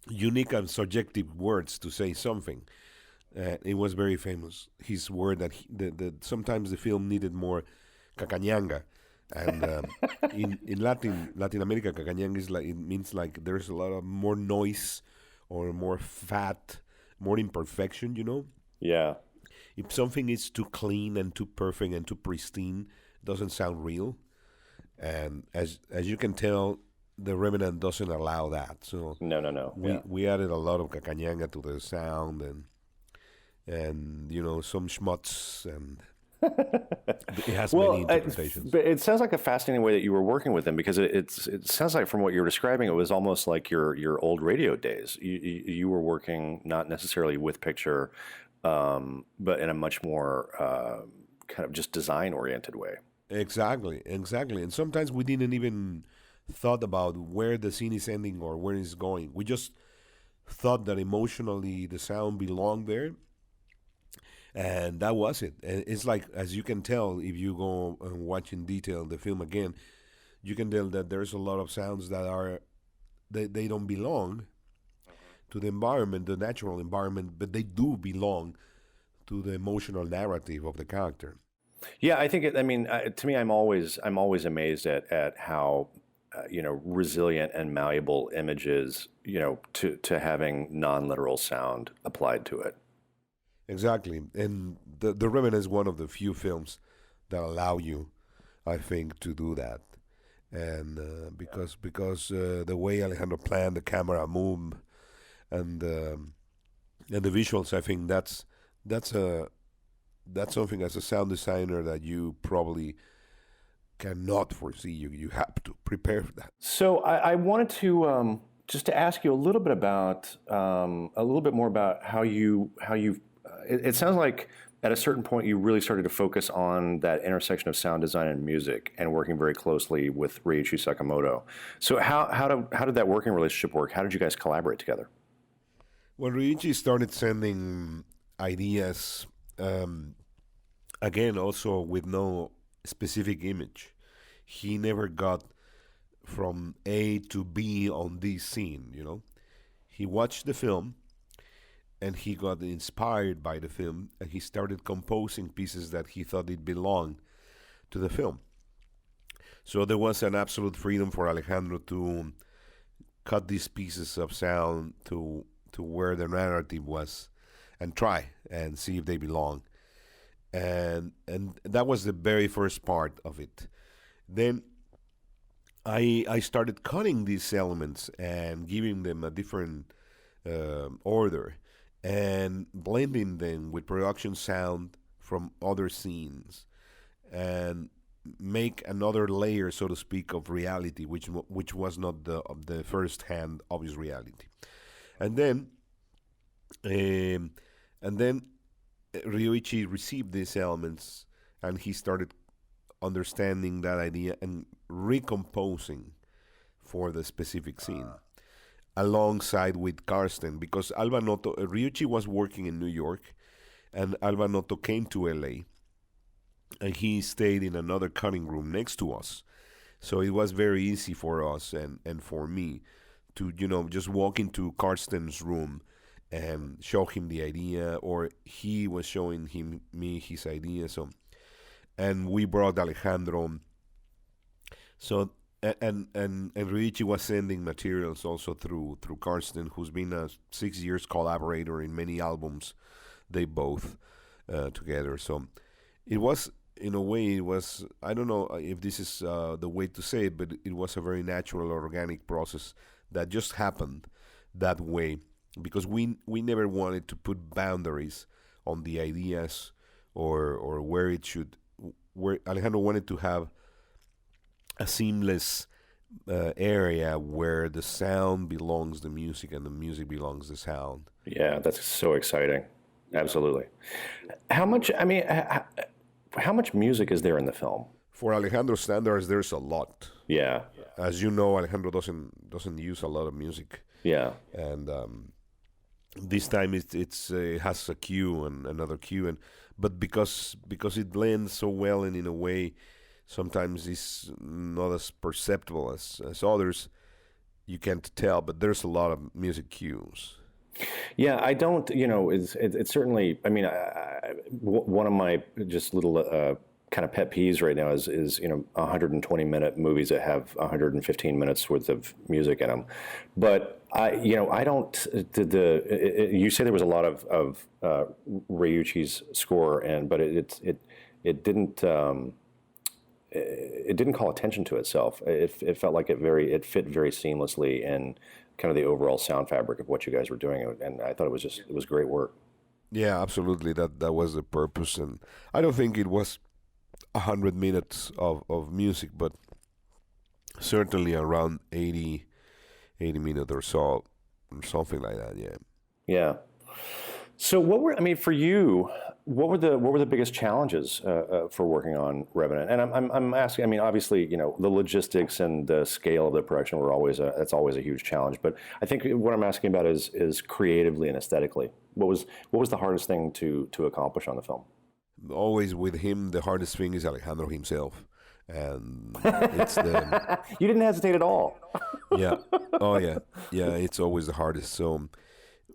unique and subjective words to say something. It was very famous. His word that sometimes the film needed more cacañanga, and in Latin America, cacañanga is like, it means like there's a lot of more noise or more fat, more imperfection. Yeah. If something is too clean and too perfect and too pristine, it doesn't sound real. And as you can tell, the Revenant doesn't allow that. So No. we added a lot of cacañanga to the sound and some schmutz, and it has many interpretations. But it sounds like a fascinating way that you were working with them, because it sounds like, from what you're describing, it was almost like your old radio days. You were working not necessarily with picture, but in a much more kind of just design-oriented way. Exactly. And sometimes we didn't even thought about where the scene is ending or where it's going. We just thought that emotionally the sound belonged there, and that was it. And it's like, as you can tell, if you go and watch in detail the film again, you can tell that there's a lot of sounds that they don't belong to the environment, the natural environment, but they do belong to the emotional narrative of the character. Yeah, I think to me, I'm always amazed at how resilient and malleable images, to having non-literal sound applied to it. Exactly. And the Revenant is one of the few films that allow you, I think, to do that. And because the way Alejandro planned the camera move and the visuals, I think that's something as a sound designer that you probably cannot foresee. You have to prepare for that. So I wanted to just to ask you a little bit more about how you. It sounds like at a certain point you really started to focus on that intersection of sound design and music, and working very closely with Ryuichi Sakamoto. So how did that working relationship work? How did you guys collaborate together? When Ryuichi started sending ideas, again, also with no specific image, he never got from A to B on this scene. He watched the film, and he got inspired by the film, and he started composing pieces that he thought it belonged to the film. So there was an absolute freedom for Alejandro to cut these pieces of sound to where the narrative was, and try and see if they belong. And that was the very first part of it. Then I started cutting these elements and giving them a different order, and blending them with production sound from other scenes, and make another layer, so to speak, of reality, which was not the first-hand obvious reality. And then Ryuichi received these elements, and he started understanding that idea and recomposing for the specific scene, alongside with Karsten, because Ryuichi was working in New York, and Alba Noto came to LA, and he stayed in another cutting room next to us. So it was very easy for us and for me to, just walk into Karsten's room and show him the idea, or he was showing me his idea. So, and we brought Alejandro. So, and Ryuichi was sending materials also through Karsten, who's been a 6 years collaborator in many albums. They both together. So, it was, in a way, I don't know if this is the way to say it, but it was a very natural, organic process that just happened that way, because we never wanted to put boundaries on the ideas or where Alejandro wanted to have a seamless area where the sound belongs to music and the music belongs to sound. Yeah, that's so exciting. Absolutely. How much music is there in the film? For Alejandro standards, there's a lot. Yeah. As you know, Alejandro doesn't use a lot of music. Yeah. And this time it has a cue and another cue, but because it blends so well, and in a way sometimes it's not as perceptible as others, you can't tell, but there's a lot of music cues. Yeah, I don't, it's certainly, I mean, one of my just little kind of pet peeves right now is 120-minute movies that have 115 minutes worth of music in them. But I don't, you say there was a lot of Ryuichi's score, but it didn't call attention to itself. It felt like it fit very seamlessly in kind of the overall sound fabric of what you guys were doing, and I thought it was great work. Yeah, absolutely. That was the purpose, and I don't think it was 100 minutes of music, but certainly around 80 minutes or so, or something like that. Yeah. Yeah. So for you, what were the biggest challenges for working on Revenant? And I'm asking, I mean, obviously, the logistics and the scale of the production that's always a huge challenge. But I think what I'm asking about is creatively and aesthetically. What was the hardest thing to accomplish on the film? Always with him, the hardest thing is Alejandro himself. And it's the... You didn't hesitate at all. Yeah. Oh, yeah. Yeah, it's always the hardest. So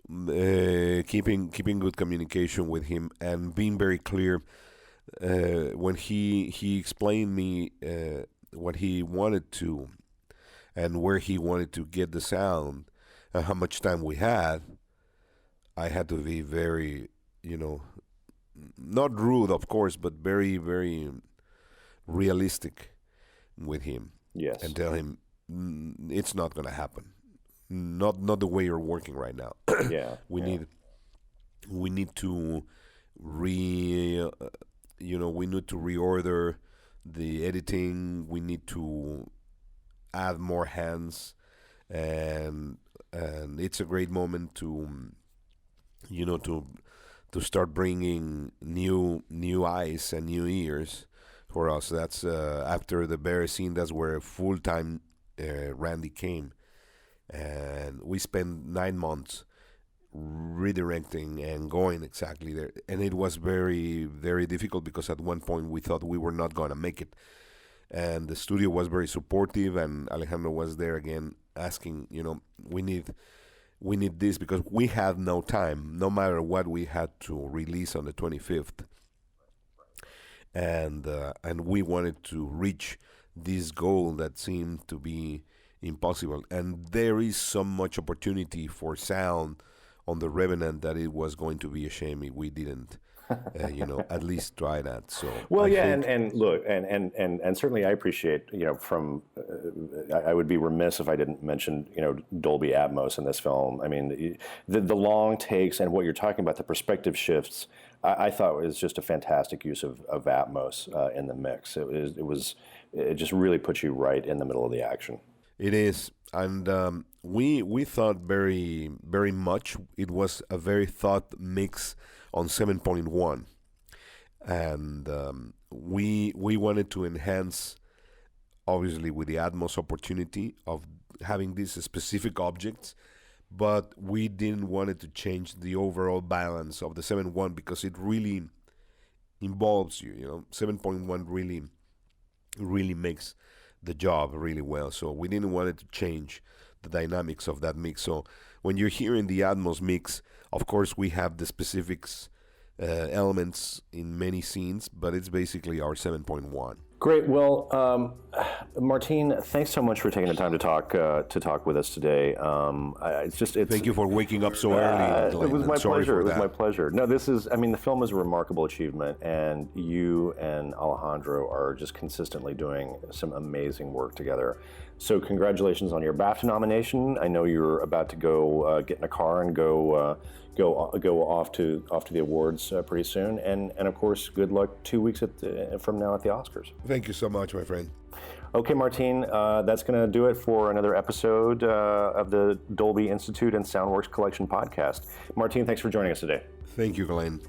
keeping good communication with him and being very clear when he explained me what he wanted to and where he wanted to get the sound and how much time we had, I had to be very, not rude, of course, but very, very realistic with him. Yes. And tell him it's not going to happen. Not the way you're working right now. Yeah. We need to we need to reorder the editing. We need to add more hands, and it's a great moment to start bringing new eyes and new ears for us. That's after the bear scene. That's where full-time Randy came, and we spent 9 months redirecting and going exactly there. And it was very, very difficult because at one point we thought we were not going to make it, and the studio was very supportive, and Alejandro was there again asking, we need this because we had no time, no matter what we had to release on the 25th. And we wanted to reach this goal that seemed to be impossible. And there is so much opportunity for sound on the Revenant that it was going to be a shame if we didn't, at least try that. So and look, and certainly I appreciate, I would be remiss if I didn't mention, Dolby Atmos in this film. I mean, the long takes and what you're talking about, the perspective shifts, I thought was just a fantastic use of Atmos in the mix. It just really puts you right in the middle of the action. It is, and we thought very, very much it was a very thought mix on 7.1, and we wanted to enhance, obviously, with the Atmos opportunity of having these specific objects, but we didn't want it to change the overall balance of the 7.1 because it really involves you. 7.1 really makes the job really well. So we didn't want it to change the dynamics of that mix. So when you're hearing the Atmos mix, of course we have the specifics elements in many scenes, but it's basically our 7.1. Great. Well, Martin, thanks so much for taking the time to talk with us today. Thank you for waking up so early. It was my pleasure. It was my pleasure. No, the film is a remarkable achievement, and you and Alejandro are just consistently doing some amazing work together. So congratulations on your BAFTA nomination. I know you're about to go get in a car and go off to the awards pretty soon, and of course, good luck 2 weeks from now at the Oscars. Thank you so much, my friend. Okay, Martin, that's going to do it for another episode of the Dolby Institute and Soundworks Collection podcast. Martin, thanks for joining us today. Thank you, Glenn.